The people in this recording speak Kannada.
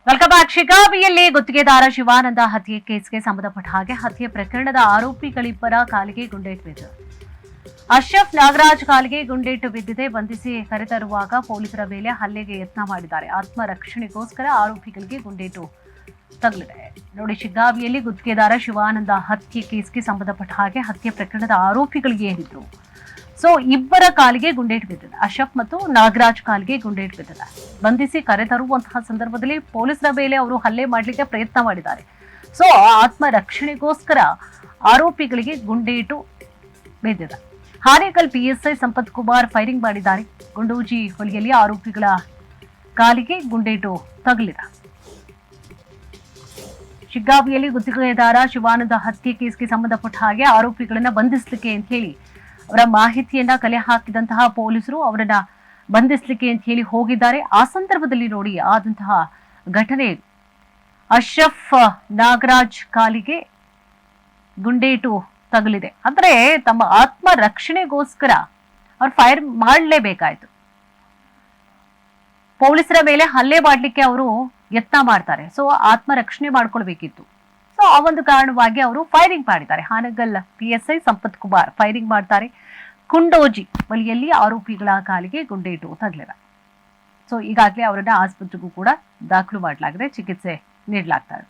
Welcome back. ಶಿಗಾಬಿಯಲ್ಲಿ ಗುತ್ತಿಗೆದಾರ ಶಿವಾನಂದ ಹತ್ಯೆ ಕೇಸ್ಗೆ ಸಂಬಂಧಪಟ್ಟ ಹಾಗೆ ಹತ್ಯೆ ಪ್ರಕರಣದ ಆರೋಪಿಗಳಿಬ್ಬರ ಕಾಲಿಗೆ ಗುಂಡೇಟು ಬಿದ್ದಿದೆ. ಅಶ್ರಫ್ ನಾಗರಾಜ್ ಕಾಲಿಗೆ ಗುಂಡೇಟು ಬಿದ್ದಿದೆ. ಬಂಧಿಸಿ ಕರೆತರುವಾಗ ಪೊಲೀಸರ ಮೇಲೆ ಹಲ್ಲೆಗೆ ಯತ್ನ ಮಾಡಿದ್ದಾರೆ. ಆತ್ಮರಕ್ಷಣೆಗೋಸ್ಕರ ಆರೋಪಿಗಳಿಗೆ ಗುಂಡೇಟು ತಗುಲಿದೆ. ನೋಡಿ, ಶಿಗಾಬಿಯಲ್ಲಿ ಗುತ್ತಿಗೆದಾರ ಶಿವಾನಂದ ಹತ್ಯೆ ಕೇಸ್ಗೆ ಸಂಬಂಧಪಟ್ಟ ಹಾಗೆ ಹತ್ಯೆ ಪ್ರಕರಣದ ಆರೋಪಿಗಳಿಗೆ ಏನಿದ್ರು ಸೊ ಇಬ್ಬರ ಕಾಲಿಗೆ ಗುಂಡೇಟು ಬಿದ್ದಿದೆ. ಅಶ್ರಫ್ ಮತ್ತು ನಾಗರಾಜ್ ಕಾಲಿಗೆ ಗುಂಡೇಟು ಬಿದ್ದಿದೆ. ಬಂಧಿಸಿ ಕರೆತರುವಂತಹ ಸಂದರ್ಭದಲ್ಲಿ ಪೊಲೀಸರ ಮೇಲೆ ಅವರು ಹಲ್ಲೆ ಮಾಡಲಿಕ್ಕೆ ಪ್ರಯತ್ನ ಮಾಡಿದ್ದಾರೆ. ಸೊ ಆತ್ಮರಕ್ಷಣೆಗೋಸ್ಕರ ಆರೋಪಿಗಳಿಗೆ ಗುಂಡೇಟು ಬಿದ್ದಿದೆ. ಹಾನೇಕಲ್ ಪಿಎಸ್ಐ ಸಂಪತ್ ಕುಮಾರ್ ಫೈರಿಂಗ್ ಮಾಡಿದ್ದಾರೆ. ಗುಂಡೂಜಿ ಹೊಲಿಯಲ್ಲಿ ಆರೋಪಿಗಳ ಕಾಲಿಗೆ ಗುಂಡೇಟು ತಗುಲಿದೆ. ಶಿಗ್ಗಾವಿಯಲ್ಲಿ ಗುತ್ತಿಗೆದಾರ ಶಿವಾನಂದ ಹತ್ಯೆ ಕೇಸ್ಗೆ ಸಂಬಂಧಪಟ್ಟ ಹಾಗೆ ಆರೋಪಿಗಳನ್ನ ಬಂಧಿಸಲಿಕ್ಕೆ ಅಂತ ಹೇಳಿ ಅವರ ಮಾಹಿತಿಯನ್ನ ಕಲೆ ಹಾಕಿದಂತಹ ಪೊಲೀಸರು ಅವರನ್ನ ಬಂಧಿಸಲಿಕ್ಕೆ ಅಂತ ಹೇಳಿ ಹೋಗಿದ್ದಾರೆ. ಆ ಸಂದರ್ಭದಲ್ಲಿ ನೋಡಿ ಆದಂತಹ ಘಟನೆ. ಅಶ್ರಫ್ ನಾಗರಾಜ್ ಕಾಲಿಗೆ ಗುಂಡೇಟು ತಗುಲಿದೆ. ಅಂದ್ರೆ ತಮ್ಮ ಆತ್ಮ ರಕ್ಷಣೆಗೋಸ್ಕರ ಅವ್ರು ಫೈರ್ ಮಾಡಲೇಬೇಕಾಯ್ತು. ಪೊಲೀಸರ ಮೇಲೆ ಹಲ್ಲೆ ಮಾಡ್ಲಿಕ್ಕೆ ಅವರು ಯತ್ನ ಮಾಡ್ತಾರೆ. ಸೊ ಆತ್ಮರಕ್ಷಣೆ ಮಾಡ್ಕೊಳ್ಬೇಕಿತ್ತು. ಸೊ ಆ ಒಂದು ಕಾರಣವಾಗಿ ಅವರು ಫೈರಿಂಗ್ ಮಾಡಿದ್ದಾರೆ. ಹಾನಗಲ್ ಪಿಎಸ್ಐ ಸಂಪತ್ ಕುಮಾರ್ ಫೈರಿಂಗ್ ಮಾಡ್ತಾರೆ. ಕುಂಡೋಜಿ ಬಳಿಯಲ್ಲಿ ಆರೋಪಿಗಳ ಕಾಲಿಗೆ ಗುಂಡೇಟು ತಗಲಿದೆ. ಸೊ ಈಗಾಗಲೇ ಅವರನ್ನ ಆಸ್ಪತ್ರೆಗೂ ಕೂಡ ದಾಖಲು ಮಾಡಲಾಗಿದೆ, ಚಿಕಿತ್ಸೆ ನೀಡಲಾಗ್ತಾ ಇದೆ.